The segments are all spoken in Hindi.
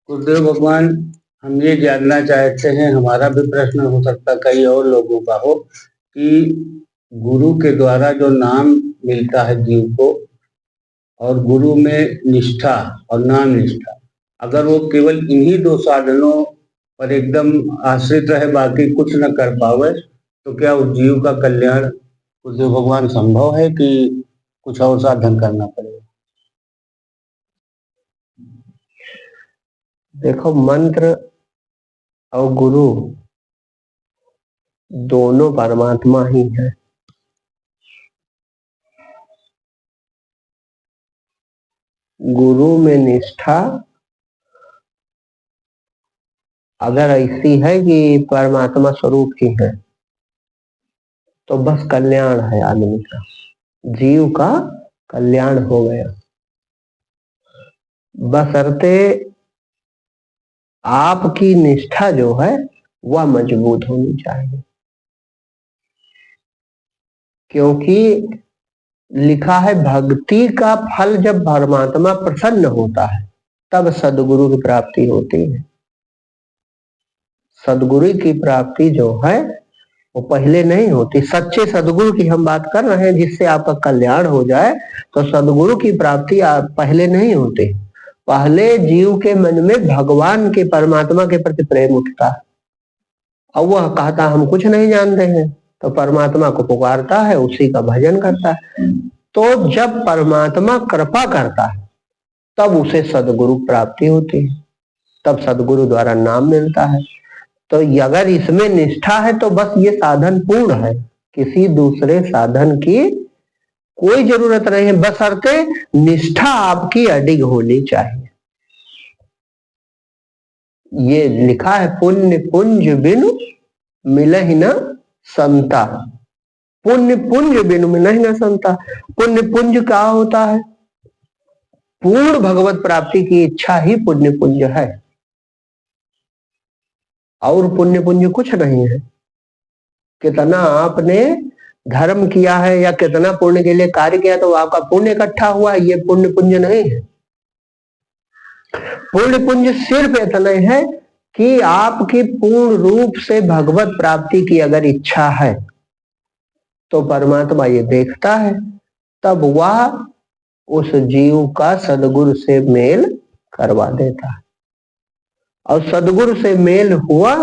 गुरुदेव भगवान, हम ये जानना चाहते हैं, हमारा भी प्रश्न हो सकता है, कई और लोगों का हो, कि गुरु के द्वारा जो नाम मिलता है जीव को, और गुरु में निष्ठा और नाम निष्ठा, अगर वो केवल इन्हीं दो साधनों पर एकदम आश्रित रहे, बाकी कुछ न कर पावे, तो क्या उस जीव का कल्याण गुरुदेव भगवान संभव है कि कुछ और साधन करना पड़ेगा? देखो, मंत्र और गुरु दोनों परमात्मा ही है। गुरु में निष्ठा अगर ऐसी है कि परमात्मा स्वरूप ही है, तो बस कल्याण है आदमी का, जीव का कल्याण हो गया। बशर्ते आपकी निष्ठा जो है वह मजबूत होनी चाहिए, क्योंकि लिखा है भक्ति का फल जब परमात्मा प्रसन्न होता है तब सदगुरु की प्राप्ति होती है। सदगुरु की प्राप्ति जो है वो पहले नहीं होती। सच्चे सदगुरु की हम बात कर रहे हैं, जिससे आपका कल्याण हो जाए, तो सदगुरु की प्राप्ति पहले नहीं होती। पहले जीव के मन में भगवान के, परमात्मा के प्रति प्रेम उठता है, और वह कहता हम कुछ नहीं जानते हैं, तो परमात्मा को पुकारता है, उसी का भजन करता है। तो जब परमात्मा कृपा करता है तब उसे सदगुरु प्राप्ति होती है, तब सदगुरु द्वारा नाम मिलता है। तो अगर इसमें निष्ठा है तो बस ये साधन पूर्ण है, किसी दूसरे साधन की कोई जरूरत नहीं है, बशर्ते निष्ठा आपकी अडिग होनी चाहिए। ये लिखा है पुण्य पुंज बिनु मिलहि न संता। पुण्य पुंज बिनु मिलहि न संता। पुण्य पुंज क्या होता है? पूर्ण भगवत प्राप्ति की इच्छा ही पुण्य पुंज है, और पुण्य पुंज कुछ नहीं है। कितना आपने धर्म किया है या कितना पुण्य के लिए कार्य किया तो आपका पुण्य इकट्ठा हुआ, ये पुण्य पुंज नहीं है। पुण्य पुंज सिर्फ इतना है कि आपकी पूर्ण रूप से भगवत प्राप्ति की अगर इच्छा है तो परमात्मा ये देखता है, तब वह उस जीव का सदगुरु से मेल करवा देता है, और सदगुरु से मेल हुआ,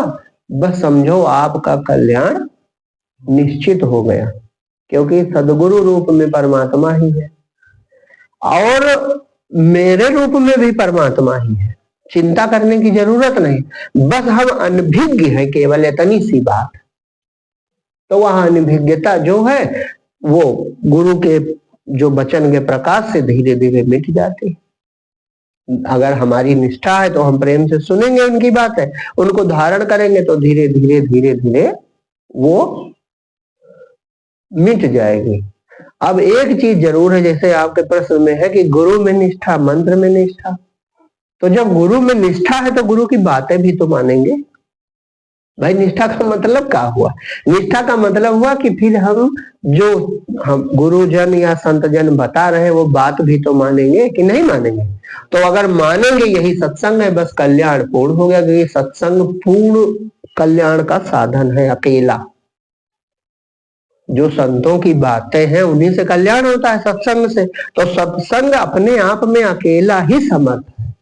बस समझो आपका कल्याण निश्चित हो गया, क्योंकि सदगुरु रूप में परमात्मा ही है और मेरे रूप में भी परमात्मा ही है। चिंता करने की जरूरत नहीं, बस हम अनभिज्ञ हैं, केवल इतनी सी बात। तो वह अनभिज्ञता जो है वो गुरु के जो वचन के प्रकाश से धीरे धीरे मिट जाती। अगर हमारी निष्ठा है तो हम प्रेम से सुनेंगे उनकी बातें, उनको धारण करेंगे तो धीरे धीरे धीरे धीरे वो मिट जाएगी। अब एक चीज जरूर है, जैसे आपके प्रश्न में है कि गुरु में निष्ठा, मंत्र में निष्ठा, तो जब गुरु में निष्ठा है तो गुरु की बातें भी तो मानेंगे। भाई निष्ठा का मतलब क्या हुआ? निष्ठा का मतलब हुआ कि फिर हम गुरुजन या संतजन बता रहे हैं वो बात भी तो मानेंगे कि नहीं मानेंगे? तो अगर मानेंगे, यही सत्संग है, बस कल्याण पूर्ण हो गया, क्योंकि सत्संग पूर्ण कल्याण का साधन है अकेला। जो संतों की बातें हैं उन्हीं से कल्याण होता है, सत्संग से। तो सत्संग अपने आप में अकेला ही समर्थ है,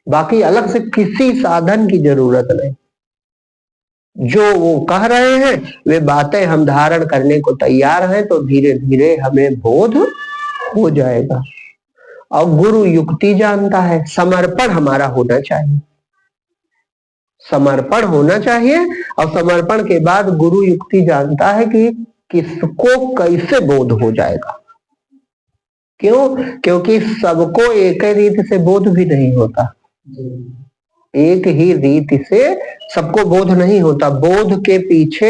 बाकी अलग से किसी साधन की जरूरत नहीं। जो वो कह रहे हैं वे बातें हम धारण करने को तैयार हैं, तो धीरे धीरे हमें बोध हो जाएगा। और गुरु युक्ति जानता है, समर्पण हमारा होना चाहिए, समर्पण होना चाहिए। और समर्पण के बाद गुरु युक्ति जानता है कि किसको कैसे बोध हो जाएगा। क्यों? क्योंकि सबको एक ही रीति से बोध भी नहीं होता, एक ही रीति से सबको बोध नहीं होता। बोध के पीछे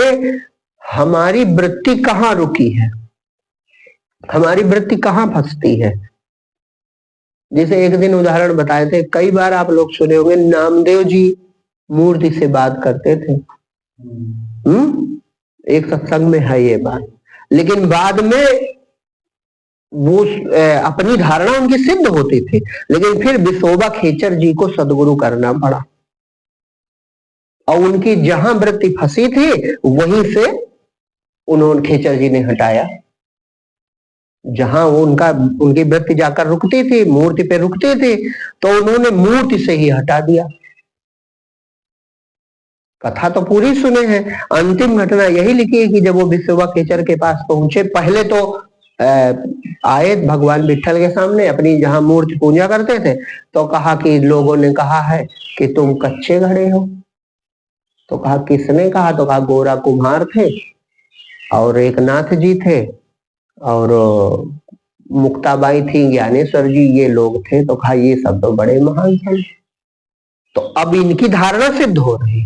हमारी वृत्ति कहाँ रुकी है, हमारी वृत्ति कहाँ फंसती है। जैसे एक दिन उदाहरण बताए थे, कई बार आप लोग सुने होंगे, नामदेव जी मूर्ति से बात करते थे। एक सत्संग में है ये बात, लेकिन बाद में वो अपनी धारणा उनकी सिद्ध होती थी, लेकिन फिर विसोबा खेचर जी को सदगुरु करना पड़ा, और उनकी जहां वृत्ति फंसी थी वहीं से उन्होंने खेचर जी ने हटाया। जहां वो उनकी वृत्ति जाकर रुकती थी, मूर्ति पे रुकती थी, तो उन्होंने मूर्ति से ही हटा दिया। कथा तो पूरी सुने हैं, अंतिम घटना यही लिखी है कि जब वो विश्ववा खेचर के पास पहुंचे, पहले तो आए भगवान विठल के सामने अपनी जहां मूर्ति पूजा करते थे, तो कहा कि लोगों ने कहा है कि तुम कच्चे घड़े हो। तो कहा किसने कहा? तो कहा गोरा कुम्हार थे और एक नाथ जी थे और मुक्ताबाई थी, ज्ञानेश्वर जी, ये लोग थे। तो कहा ये सब तो बड़े महान संत। तो अब इनकी धारणा सिद्ध हो रही।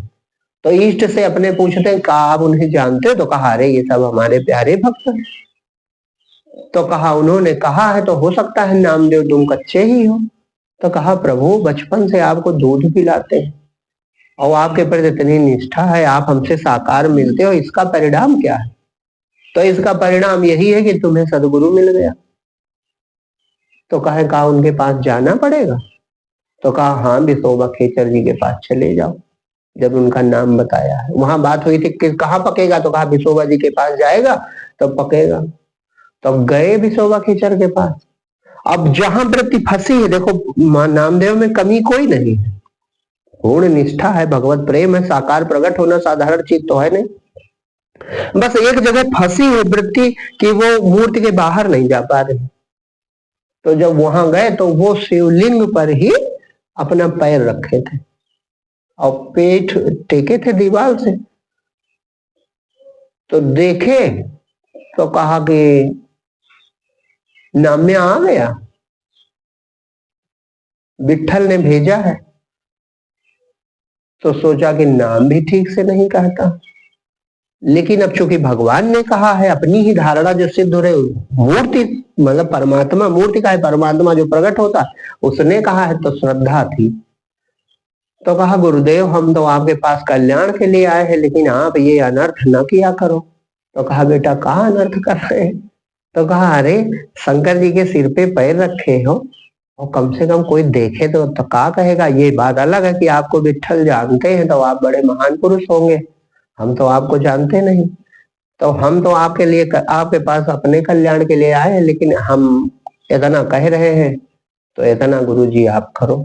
तो इष्ट से अपने पूछते हैं, कहा आप उन्हें जानते हो? तो कहा अरे ये सब हमारे प्यारे भक्त हैं। तो कहा उन्होंने कहा है, तो हो सकता है नामदेव तुम कच्चे ही हो। तो कहा प्रभु बचपन से आपको दूध पिलाते हैं और आपके प्रति इतनी निष्ठा है, आप हमसे साकार मिलते हो, इसका परिणाम क्या है? तो इसका परिणाम यही है कि तुम्हें सदगुरु मिल गया। तो कहा उनके पास जाना पड़ेगा? तो कहा हाँ, विसोबा खेचर जी के पास चले जाओ। जब उनका नाम बताया है, वहां बात हुई थी कि कहाँ पकेगा, तो कहा विसोबा जी के पास जाएगा तो पकेगा। तो गए विसोबा खेचर के पास। अब जहां वृत्ति फंसी है, देखो नामदेव में कमी कोई नहीं है, पूर्ण निष्ठा है, भगवत प्रेम है, साकार प्रकट होना साधारण चीज तो है नहीं। बस एक जगह फंसी है वृत्ति कि वो मूर्ति के बाहर नहीं जा पा रही। तो जब वहां गए तो वो शिवलिंग पर ही अपना पैर रखे थे और पेट टेके थे दीवार से। तो देखे तो कहा कि नाम्या आ गया, विठल ने भेजा है। तो सोचा कि नाम भी ठीक से नहीं कहता, लेकिन अब चूंकि भगवान ने कहा है, अपनी ही धारणा जो सिद्ध हो रही, मूर्ति मतलब परमात्मा, मूर्ति का है परमात्मा जो प्रकट होता है, उसने कहा है तो श्रद्धा थी। तो कहा गुरुदेव हम तो आपके पास कल्याण के लिए आए हैं, लेकिन आप ये अनर्थ न किया करो। तो कहा बेटा कहाँ अनर्थ कर रहे हैं? तो कहा अरे शंकर जी के सिर पे पैर रखे हो और कम से कम कोई देखे तो क्या कहेगा? ये बात अलग है कि आपको विठल जानते हैं तो आप बड़े महान पुरुष होंगे, हम तो आपको जानते नहीं। तो हम तो आपके लिए आपके पास अपने कल्याण के लिए आए हैं, लेकिन हम इतना कह रहे हैं तो इतना गुरु जी आप करो।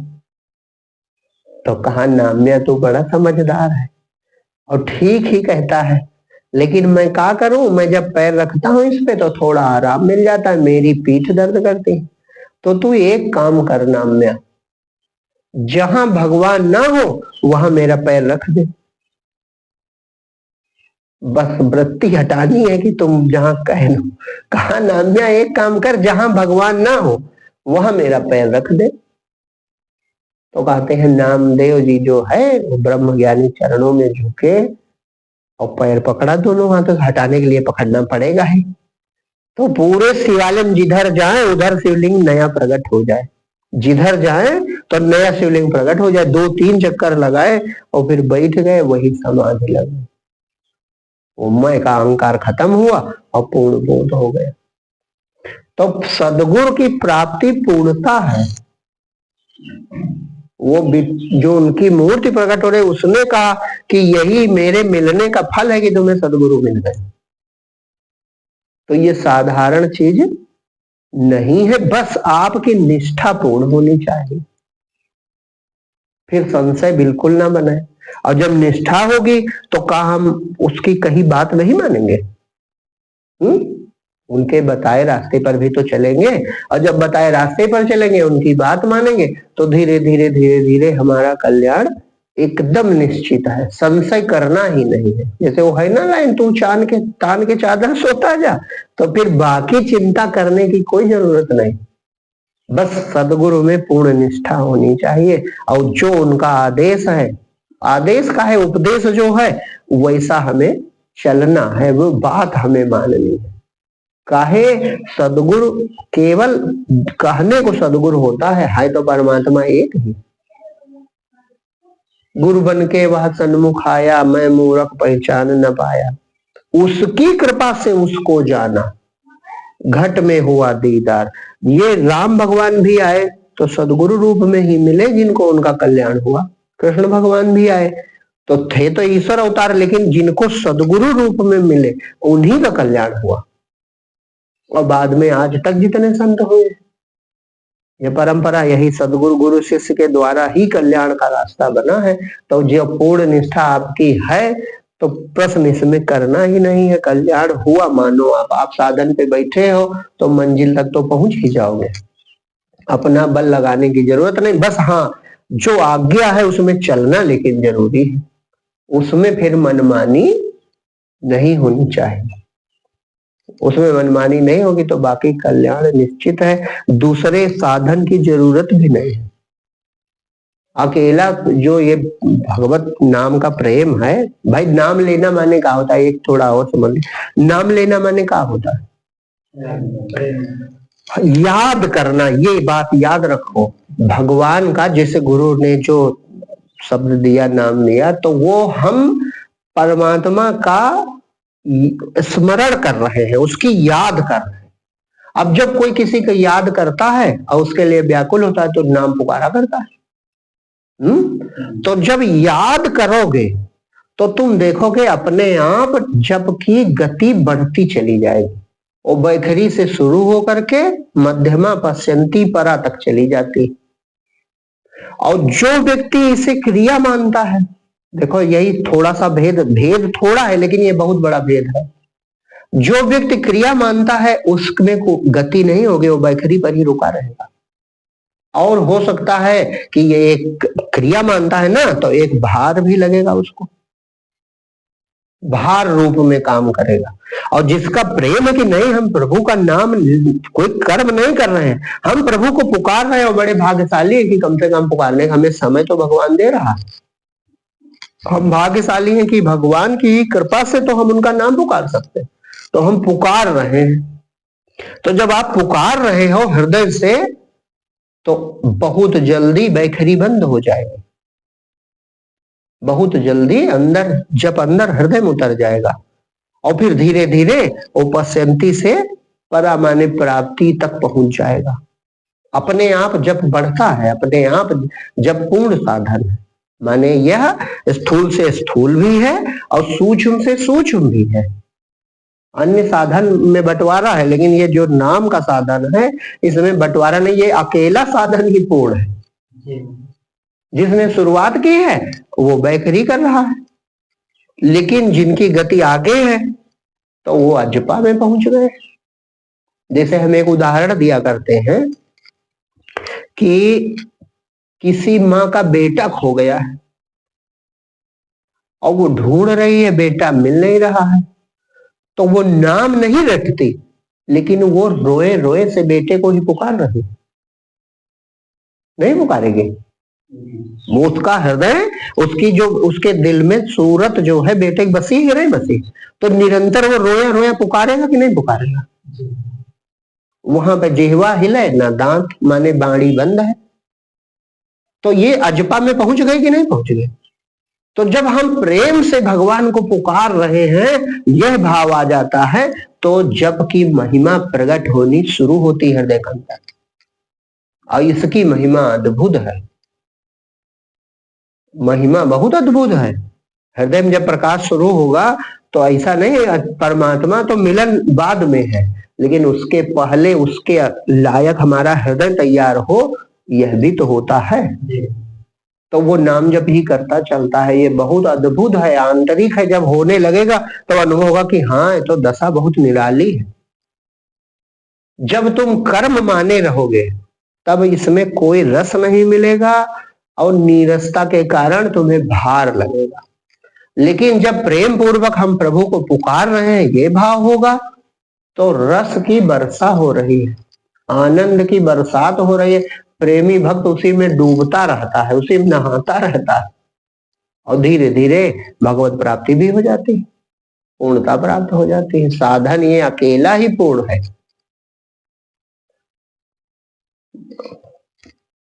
तो कहा नाम्या तू बड़ा समझदार है और ठीक ही कहता है, लेकिन मैं क्या करूं, मैं जब पैर रखता हूं इस पे तो थोड़ा आराम मिल जाता है, मेरी पीठ दर्द करती। तो तू एक काम कर नाम्या, जहां भगवान ना हो वहां मेरा पैर रख दे। बस वृत्ति हटानी है कि तुम जहां कह लो। कहा नाम्या एक काम कर, जहां भगवान ना हो वहां मेरा पैर रख दे। तो कहते हैं नामदेव जी जो है वो ब्रह्म ज्ञानी चरणों में झुके और पैर पकड़ा, दोनों हाथों से हटाने के लिए पकड़ना पड़ेगा ही। तो पूरे शिवालय जिधर जाए उधर शिवलिंग नया प्रकट हो जाए, जिधर जाए तो नया शिवलिंग प्रकट हो जाए। 2-3 चक्कर लगाए और फिर बैठ गए, वही समाधि लगे। मैं का अहंकार खत्म हुआ और पूर्ण बोध हो गया। तो सदगुरु की प्राप्ति पूर्णता है। वो जो उनकी मूर्ति प्रकट हो रही, उसने कहा कि यही मेरे मिलने का फल है कि तुम्हें सदगुरु मिल गए। तो ये साधारण चीज नहीं है, बस आपकी निष्ठा पूर्ण होनी चाहिए, फिर संशय बिल्कुल ना बनाए। और जब निष्ठा होगी तो क्या हम उसकी कहीं बात नहीं मानेंगे? उनके बताए रास्ते पर भी तो चलेंगे, और जब बताए रास्ते पर चलेंगे उनकी बात मानेंगे तो धीरे धीरे धीरे धीरे हमारा कल्याण एकदम निश्चित है, संशय करना ही नहीं है। जैसे वो है ना लाइन, तू तान के चादर सोता जा, तो फिर बाकी चिंता करने की कोई जरूरत नहीं। बस सदगुरु में पूर्ण निष्ठा होनी चाहिए, और जो उनका आदेश है, आदेश का है उपदेश जो है, वैसा हमें चलना है, वो बात हमें माननी है। काहे सदगुरु केवल कहने को सदगुरु होता है तो परमात्मा एक ही। गुरु बन के वह सन्मुख आया, मैं मूर्ख पहचान न पाया, उसकी कृपा से उसको जाना। घट में हुआ दीदार। ये राम भगवान भी आए तो सदगुरु रूप में ही मिले जिनको उनका कल्याण हुआ। कृष्ण भगवान भी आए तो थे तो ईश्वर अवतार, लेकिन जिनको सदगुरु रूप में मिले उन्हीं का कल्याण हुआ। और बाद में आज तक जितने संत हुए, ये परंपरा यही सदगुरु गुरु शिष्य के द्वारा ही कल्याण का रास्ता बना है। तो जो पूर्ण निष्ठा आपकी है तो प्रश्न इसमें करना ही नहीं है, कल्याण हुआ मानो। आप साधन पे बैठे हो तो मंजिल तक तो पहुंच ही जाओगे, अपना बल लगाने की जरूरत नहीं। बस हाँ, जो आज्ञा है उसमें चलना लेकिन जरूरी है, उसमें फिर मनमानी नहीं होनी चाहिए। उसमें मनमानी नहीं होगी तो बाकी कल्याण निश्चित है, दूसरे साधन की जरूरत भी नहीं है। अकेला जो ये भगवत नाम का प्रेम है, भाई नाम लेना माने क्या होता है, एक थोड़ा और समझ, नाम लेना माने क्या होता है, याद करना। ये बात याद रखो, भगवान का जैसे गुरु ने जो शब्द दिया, नाम दिया, तो वो हम परमात्मा का स्मरण कर रहे हैं, उसकी याद कर रहे हैं। अब जब कोई किसी को याद करता है और उसके लिए व्याकुल होता है तो नाम पुकारा करता है। तो जब याद करोगे तो तुम देखोगे अपने आप जप की गति बढ़ती चली जाएगी, और बैखरी से शुरू होकर के मध्यमा पश्यंती परा तक चली जाती। और जो व्यक्ति इसे क्रिया मानता है, देखो यही थोड़ा सा भेद थोड़ा है लेकिन ये बहुत बड़ा भेद है। जो व्यक्ति क्रिया मानता है उसमें गति नहीं होगी, वो बैखरी पर ही रुका रहेगा। और हो सकता है कि ये एक क्रिया मानता है ना, तो एक भार भी लगेगा उसको, भार रूप में काम करेगा। और जिसका प्रेम है कि नहीं, हम प्रभु का नाम, कोई कर्म नहीं कर रहे हैं, हम प्रभु को पुकार रहे हैं, और बड़े भाग्यशाली है कि कम से कम पुकारने का हमें समय तो भगवान दे रहा है। हम भाग्यशाली हैं कि भगवान की कृपा से तो हम उनका नाम पुकार सकते हैं, तो हम पुकार रहे हैं। तो जब आप पुकार रहे हो हृदय से तो बहुत जल्दी बैखरी बंद हो जाएगी, बहुत जल्दी अंदर जब अंदर हृदय में उतर जाएगा, और फिर धीरे धीरे उपस्थिति से परामाने प्राप्ति तक पहुंच जाएगा। अपने आप जब बढ़ता है, अपने आप जब पूर्ण साधन है, माने यह स्थूल से स्थूल भी है और सूक्ष्म से सूक्ष्म भी है। अन्य साधन में बंटवारा है, लेकिन ये जो नाम का साधन है इसमें बंटवारा नहीं, ये अकेला साधन ही पूर्ण है। जिसने शुरुआत की है वो बैखरी कर रहा है, लेकिन जिनकी गति आगे है तो वो अजपा में पहुंच गए। जैसे हम एक उदाहरण दिया करते हैं कि किसी माँ का बेटा खो गया है और वो ढूंढ रही है, बेटा मिल नहीं रहा है, तो वो नाम नहीं रटती, लेकिन वो रोए रोए से बेटे को ही पुकार रही, नहीं पुकारेगी वो, उसका हृदय, उसकी जो उसके दिल में सूरत जो है बेटे की बसी है, नहीं बसी, तो निरंतर वो रोया रोया पुकारेगा कि नहीं पुकारेगा। वहां पे जिह्वा हिले ना दांत, माने बाणी बंद है, तो ये अजपा में पहुंच गए कि नहीं पहुंच गए। तो जब हम प्रेम से भगवान को पुकार रहे हैं, यह भाव आ जाता है तो जप की महिमा प्रकट होनी शुरू होती है हृदय के अंदर, और इसकी महिमा अद्भुत है, महिमा बहुत अद्भुत है। हृदय में जब प्रकाश शुरू होगा तो ऐसा नहीं, परमात्मा तो मिलन बाद में है, लेकिन उसके पहले उसके लायक हमारा हृदय तैयार हो, यह भी तो होता है। तो वो नाम जब ही करता चलता है, ये बहुत अद्भुत है, आंतरिक है। जब होने लगेगा तो अनुभव होगा कि हाँ, ये तो दशा बहुत निराली है। जब तुम कर्म माने रहोगे तब इसमें कोई रस नहीं मिलेगा और नीरसता के कारण तुम्हें भार लगेगा। लेकिन जब प्रेम पूर्वक हम प्रभु को पुकार रहे हैं, ये भाव होगा, तो रस की वर्षा हो रही है, आनंद की बरसात हो रही है। प्रेमी भक्त उसी में डूबता रहता है, उसी में नहाता रहता है, और धीरे धीरे भगवत प्राप्ति भी हो जाती है, पूर्णता प्राप्त हो जाती है। साधन ये अकेला ही पूर्ण है।